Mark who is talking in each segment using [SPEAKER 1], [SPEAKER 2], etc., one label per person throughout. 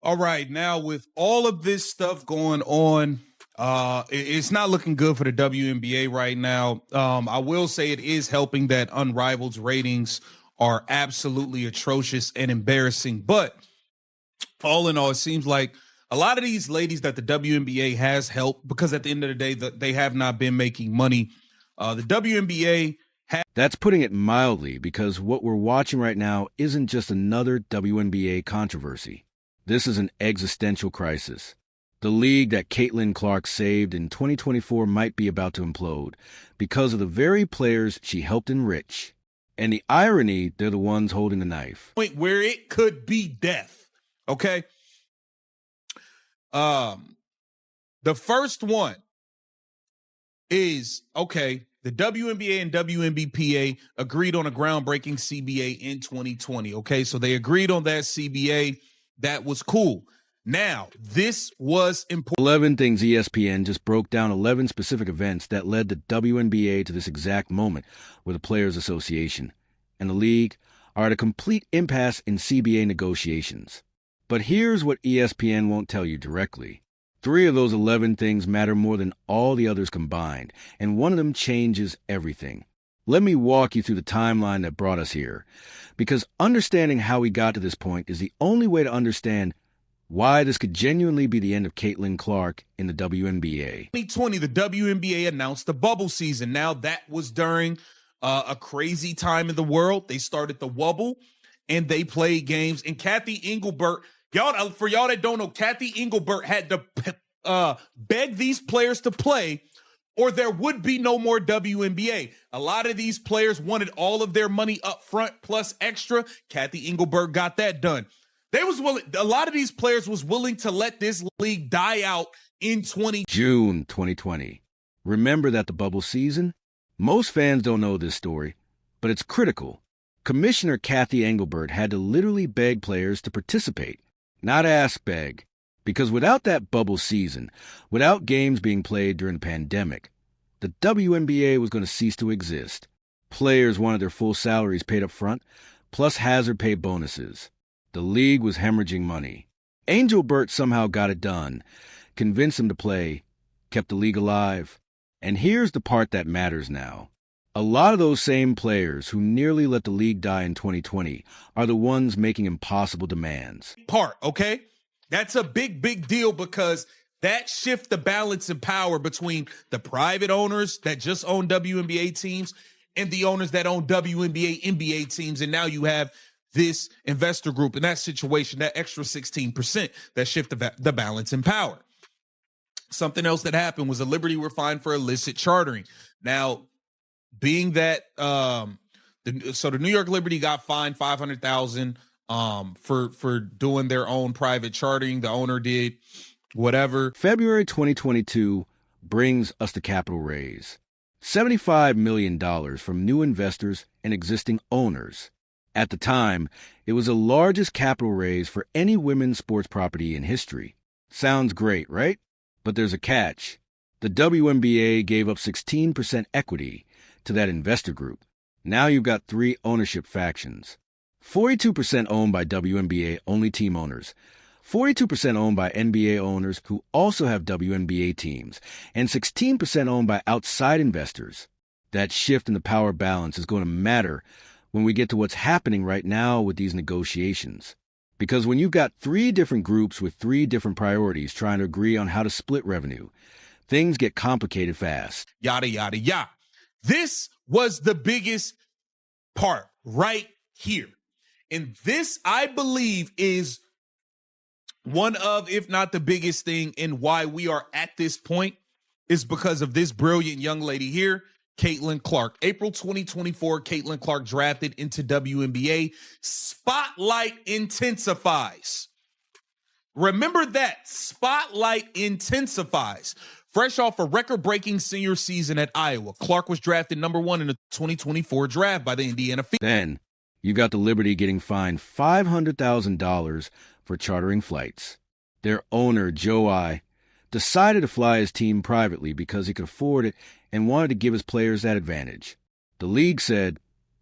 [SPEAKER 1] All right, now with all of this stuff going on, it's not looking good for the WNBA right now. I will say it is helping that Unrivaled's ratings are absolutely atrocious and embarrassing. But all in all, it seems like a lot of these ladies that the WNBA has helped, because at the end of the day, they have not been making money. The WNBA
[SPEAKER 2] That's putting it mildly, because what we're watching right now isn't just another WNBA controversy. This is an existential crisis. The league that Caitlin Clark saved in 2024 might be about to implode because of the very players she helped enrich. And the irony, they're the ones holding the knife.
[SPEAKER 1] Point where it could be death. Okay. The first one is, okay, the WNBA and WNBPA agreed on a groundbreaking CBA in 2020. Okay, so they agreed on that CBA. That was cool. Now, this was important.
[SPEAKER 2] 11 Things ESPN just broke down 11 specific events that led the WNBA to this exact moment where the Players Association and the league are at a complete impasse in CBA negotiations. But here's what ESPN won't tell you directly. 3 of those 11 things matter more than all the others combined, and one of them changes everything. Let me walk you through the timeline that brought us here, because understanding how we got to this point is the only way to understand why this could genuinely be the end of Caitlin Clark in the WNBA.
[SPEAKER 1] 2020, the WNBA announced the bubble season. Now, that was during a crazy time in the world. They started the Wubble, and they played games. And Kathy Engelbert, for y'all that don't know, Kathy Engelbert had to beg these players to play, or there would be no more WNBA. A lot of these players wanted all of their money up front plus extra. Kathy Engelbert got that done. A lot of these players was willing to let this league die out in
[SPEAKER 2] June 2020. Remember that the bubble season? Most fans don't know this story, but it's critical. Commissioner Kathy Engelbert had to literally beg players to participate, not ask beg. Because without that bubble season, without games being played during the pandemic, the WNBA was going to cease to exist. Players wanted their full salaries paid up front, plus hazard pay bonuses. The league was hemorrhaging money. Engelbert somehow got it done, convinced them to play, kept the league alive. And here's the part that matters now. A lot of those same players who nearly let the league die in 2020 are the ones making impossible demands.
[SPEAKER 1] Okay? That's a big, big deal, because that shifts the balance in power between the private owners that just own WNBA teams and the owners that own WNBA, NBA teams. And now you have this investor group in that situation, that extra 16% that shift the balance in power. Something else that happened was the Liberty were fined for illicit chartering. Now, being that the New York Liberty got fined $500,000 for doing their own private chartering. The owner did whatever.
[SPEAKER 2] February 2022 brings us the capital raise. $75 million from new investors and existing owners. At the time, it was the largest capital raise for any women's sports property in history. Sounds great, right? But there's a catch. The WNBA gave up 16% equity to that investor group. Now you've got 3 ownership factions. 42% owned by WNBA-only team owners, 42% owned by NBA owners who also have WNBA teams, and 16% owned by outside investors. That shift in the power balance is going to matter when we get to what's happening right now with these negotiations. Because when you've got 3 different groups with 3 different priorities trying to agree on how to split revenue, things get complicated fast.
[SPEAKER 1] Yada, yada, yada. This was the biggest part right here. And this, I believe, is one of, if not the biggest thing in why we are at this point, is because of this brilliant young lady here, Caitlin Clark. April 2024, Caitlin Clark drafted into WNBA. Spotlight intensifies. Remember that. Spotlight intensifies. Fresh off a record-breaking senior season at Iowa, Clark was drafted number 1 in the 2024 draft by the Indiana Fever.
[SPEAKER 2] Then you got the Liberty getting fined $500,000 for chartering flights. Their owner, Joe I, decided to fly his team privately because he could afford it and wanted to give his players that advantage. The league said,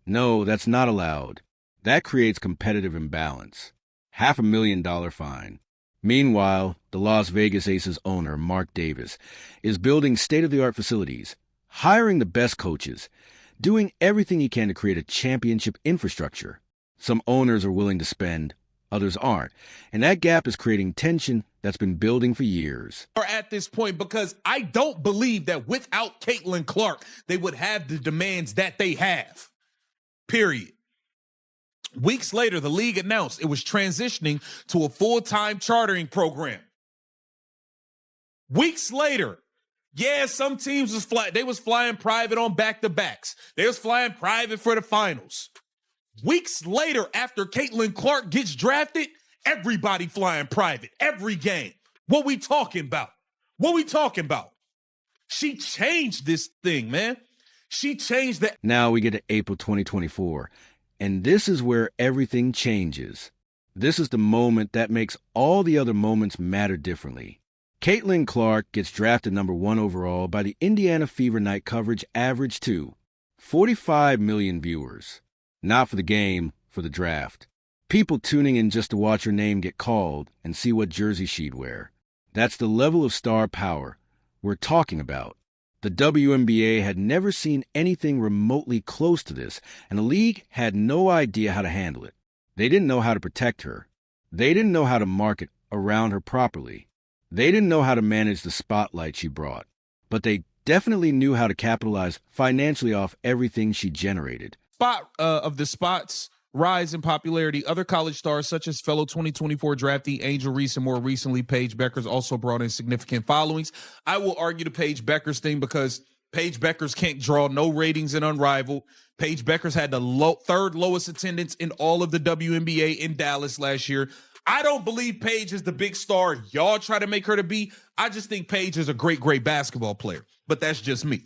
[SPEAKER 2] no, that's not allowed. That creates competitive imbalance. $500,000 fine. Meanwhile, the Las Vegas Aces owner, Mark Davis, is building state-of-the-art facilities, hiring the best coaches, doing everything he can to create a championship infrastructure. Some owners are willing to spend, others aren't, and that gap is creating tension that's been building for years.
[SPEAKER 1] Are at this point, because I don't believe that without Caitlin Clark, they would have the demands that they have. Period. Weeks later, the league announced it was transitioning to a full-time chartering program. Weeks later, yeah, some teams was flying private on back-to-backs. They was flying private for the finals. Weeks later, after Caitlin Clark gets drafted, everybody flying private, every game. What we talking about? What we talking about? She changed this thing, man. She changed that.
[SPEAKER 2] Now we get to April 2024, and this is where everything changes. This is the moment that makes all the other moments matter differently. Caitlin Clark gets drafted number 1 overall by the Indiana Fever night coverage average to 45 million viewers. Not for the game, for the draft. People tuning in just to watch her name get called and see what jersey she'd wear. That's the level of star power we're talking about. The WNBA had never seen anything remotely close to this, and the league had no idea how to handle it. They didn't know how to protect her. They didn't know how to market around her properly. They didn't know how to manage the spotlight she brought. But they definitely knew how to capitalize financially off everything she generated.
[SPEAKER 1] Of the spot's rise in popularity, other college stars such as fellow 2024 draftee Angel Reese and more recently Paige Beckers also brought in significant followings. I will argue the Paige Beckers thing because Paige Beckers can't draw no ratings in Unrivaled. Paige Beckers had the third lowest attendance in all of the WNBA in Dallas last year. I don't believe Paige is the big star y'all try to make her to be. I just think Paige is a great, great basketball player, but that's just me.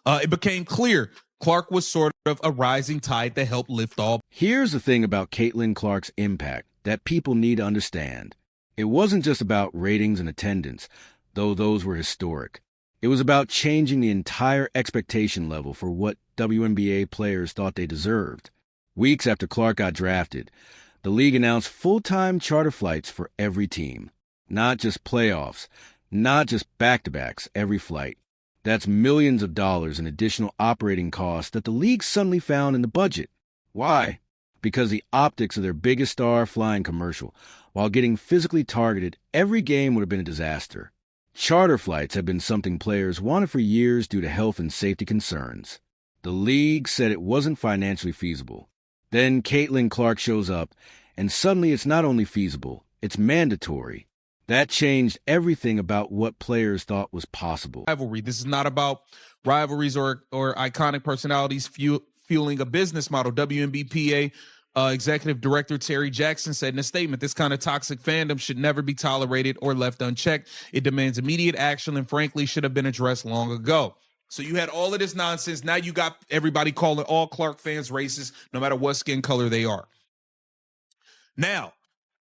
[SPEAKER 1] It became clear Clark was sort of a rising tide that helped lift all.
[SPEAKER 2] Here's the thing about Caitlin Clark's impact that people need to understand. It wasn't just about ratings and attendance, though those were historic. It was about changing the entire expectation level for what WNBA players thought they deserved. Weeks after Clark got drafted, the league announced full-time charter flights for every team. Not just playoffs, not just back-to-backs, every flight. That's millions of dollars in additional operating costs that the league suddenly found in the budget. Why? Because the optics of their biggest star flying commercial, while getting physically targeted, every game would have been a disaster. Charter flights have been something players wanted for years due to health and safety concerns. The league said it wasn't financially feasible. Then Caitlin Clark shows up, and suddenly it's not only feasible, it's mandatory. That changed everything about what players thought was possible.
[SPEAKER 1] Rivalry. This is not about rivalries or iconic personalities fueling a business model. WNBPA Executive Director Terry Jackson said in a statement, this kind of toxic fandom should never be tolerated or left unchecked. It demands immediate action and frankly should have been addressed long ago. So you had all of this nonsense. Now you got everybody calling all Clark fans racist, no matter what skin color they are. Now,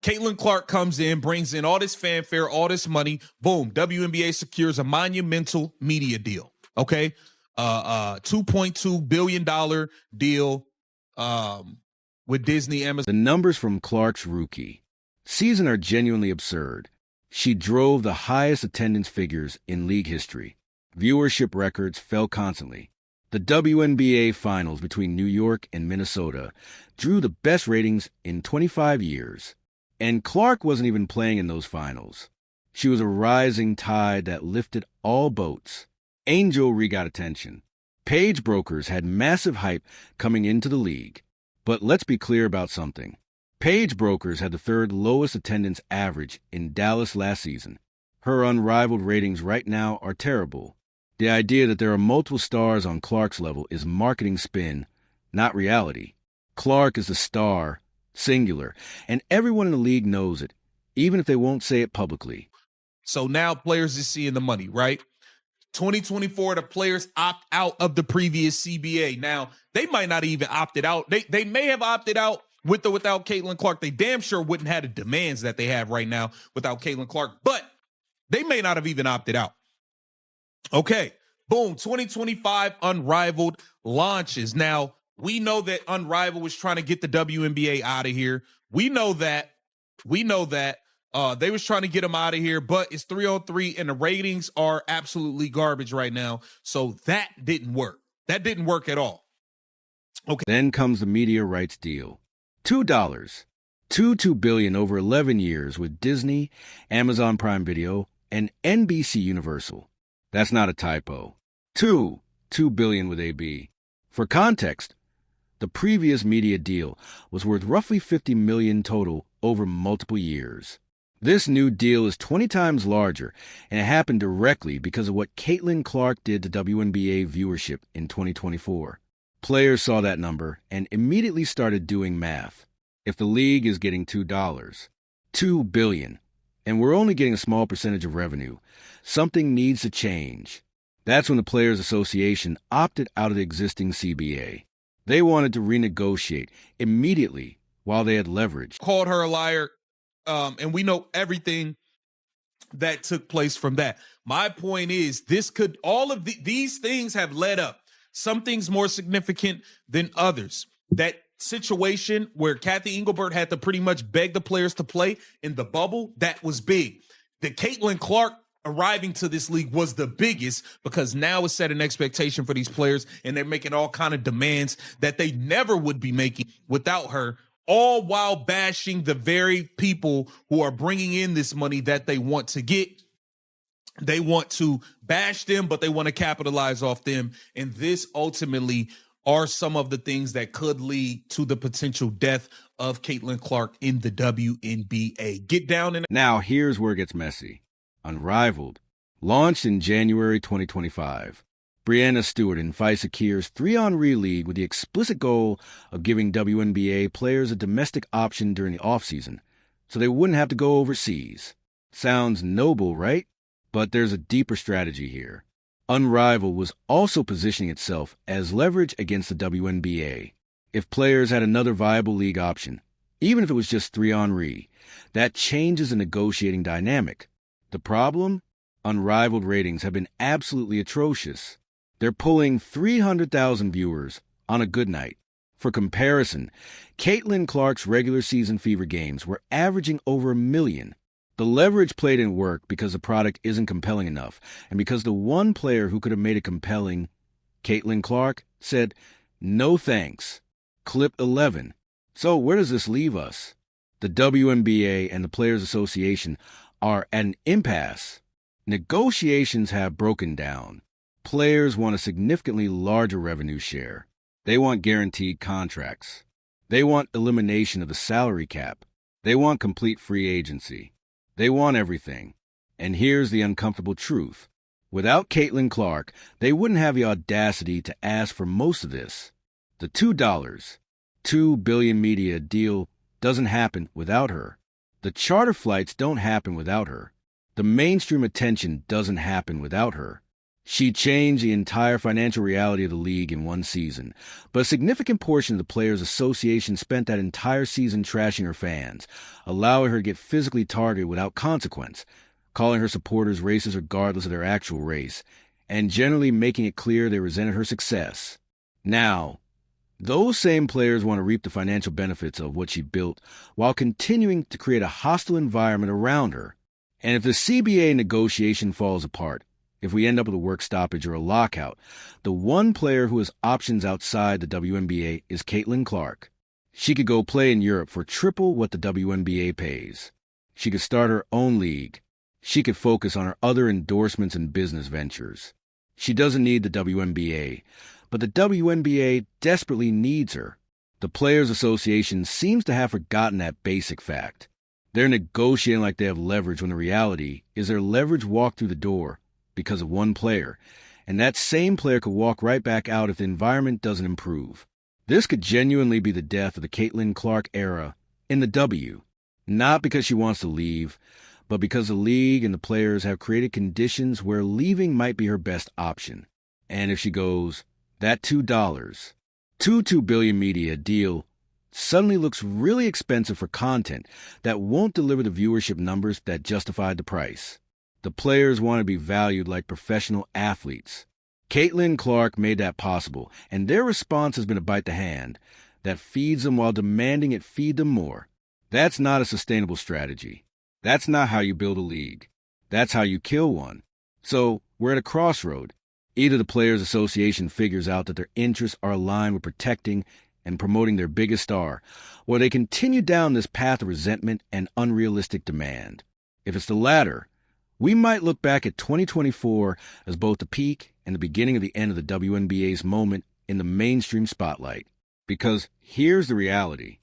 [SPEAKER 1] Caitlin Clark comes in, brings in all this fanfare, all this money. Boom, WNBA secures a monumental media deal. Okay, $2.2 billion deal with Disney, Amazon.
[SPEAKER 2] The numbers from Clark's rookie season are genuinely absurd. She drove the highest attendance figures in league history. Viewership records fell constantly. The WNBA finals between New York and Minnesota drew the best ratings in 25 years. And Clark wasn't even playing in those finals. She was a rising tide that lifted all boats. Angel Reese got attention. Page brokers had massive hype coming into the league. But let's be clear about something. Page brokers had the third lowest attendance average in Dallas last season. Her unrivaled ratings right now are terrible. The idea that there are multiple stars on Clark's level is marketing spin, not reality. Clark is the star, singular, and everyone in the league knows it, even if they won't say it publicly.
[SPEAKER 1] So now players are seeing the money, right? 2024, the players opt out of the previous CBA. Now, they might not even opted out. They may have opted out with or without Caitlin Clark. They damn sure wouldn't have the demands that they have right now without Caitlin Clark, but they may not have even opted out. Okay, boom, 2025 Unrivaled launches. Now, we know that Unrivaled was trying to get the WNBA out of here. We know that. They was trying to get him out of here, but it's 3-on-3 and the ratings are absolutely garbage right now. So that didn't work. That didn't work at all.
[SPEAKER 2] Okay. Then comes the media rights deal. $2. $2 billion over 11 years with Disney, Amazon Prime Video, and NBC Universal. That's not a typo. $2 billion with AB. For context, the previous media deal was worth roughly $50 million total over multiple years. This new deal is 20 times larger, and it happened directly because of what Caitlin Clark did to WNBA viewership in 2024. Players saw that number and immediately started doing math. If the league is getting $2, $2 billion, and we're only getting a small percentage of revenue, something needs to change. That's when the Players Association opted out of the existing CBA. They wanted to renegotiate immediately while they had leverage.
[SPEAKER 1] Called her a liar, and we know everything that took place from that. My point is, these things have led up. Some things more significant than others. That situation where Kathy Engelbert had to pretty much beg the players to play in the bubble, that was big. The Caitlin Clark arriving to this league was the biggest, because now it's set an expectation for these players, and they're making all kind of demands that they never would be making without her, all while bashing the very people who are bringing in this money that they want to get. They want to bash them, but they want to capitalize off them. And this ultimately are some of the things that could lead to the potential death of Caitlin Clark in the WNBA. Get down in.
[SPEAKER 2] Now, here's where it gets messy. Unrivaled. Launched in January 2025. Breanna Stewart and Faisa Keir's 3-on-3 league with the explicit goal of giving WNBA players a domestic option during the offseason so they wouldn't have to go overseas. Sounds noble, right? But there's a deeper strategy here. Unrivaled was also positioning itself as leverage against the WNBA. If players had another viable league option, even if it was just 3-on-3, that changes the negotiating dynamic. The problem? Unrivaled ratings have been absolutely atrocious. They're pulling 300,000 viewers on a good night. For comparison, Caitlin Clark's regular season fever games were averaging over 1 million. The leverage play didn't work because the product isn't compelling enough, and because the one player who could have made it compelling, Caitlin Clark, said, "No thanks." Clip 11. So where does this leave us? The WNBA and the Players Association are at an impasse. Negotiations have broken down. Players want a significantly larger revenue share. They want guaranteed contracts. They want elimination of the salary cap. They want complete free agency. They want everything. And here's the uncomfortable truth. Without Caitlin Clark, they wouldn't have the audacity to ask for most of this. The $2 billion media deal doesn't happen without her. The charter flights don't happen without her. The mainstream attention doesn't happen without her. She changed the entire financial reality of the league in one season, but a significant portion of the Players Association spent that entire season trashing her fans, allowing her to get physically targeted without consequence, calling her supporters racist regardless of their actual race, and generally making it clear they resented her success. Now, those same players want to reap the financial benefits of what she built while continuing to create a hostile environment around her. And if the CBA negotiation falls apart, if we end up with a work stoppage or a lockout, the one player who has options outside the WNBA is Caitlin Clark. She could go play in Europe for triple what the WNBA pays. She could start her own league. She could focus on her other endorsements and business ventures. She doesn't need the WNBA, but the WNBA desperately needs her. The Players Association seems to have forgotten that basic fact. They're negotiating like they have leverage when the reality is their leverage walked through the door because of one player, and that same player could walk right back out if the environment doesn't improve. This could genuinely be the death of the Caitlin Clark era in the W, not because she wants to leave, but because the league and the players have created conditions where leaving might be her best option. And if she goes, that $2 billion media deal suddenly looks really expensive for content that won't deliver the viewership numbers that justified the price. The players want to be valued like professional athletes. Caitlin Clark made that possible, and their response has been a bite the hand that feeds them while demanding it feed them more. That's not a sustainable strategy. That's not how you build a league. That's how you kill one. So we're at a crossroad. Either the Players Association figures out that their interests are aligned with protecting and promoting their biggest star, or they continue down this path of resentment and unrealistic demand. If it's the latter, we might look back at 2024 as both the peak and the beginning of the end of the WNBA's moment in the mainstream spotlight. Because here's the reality.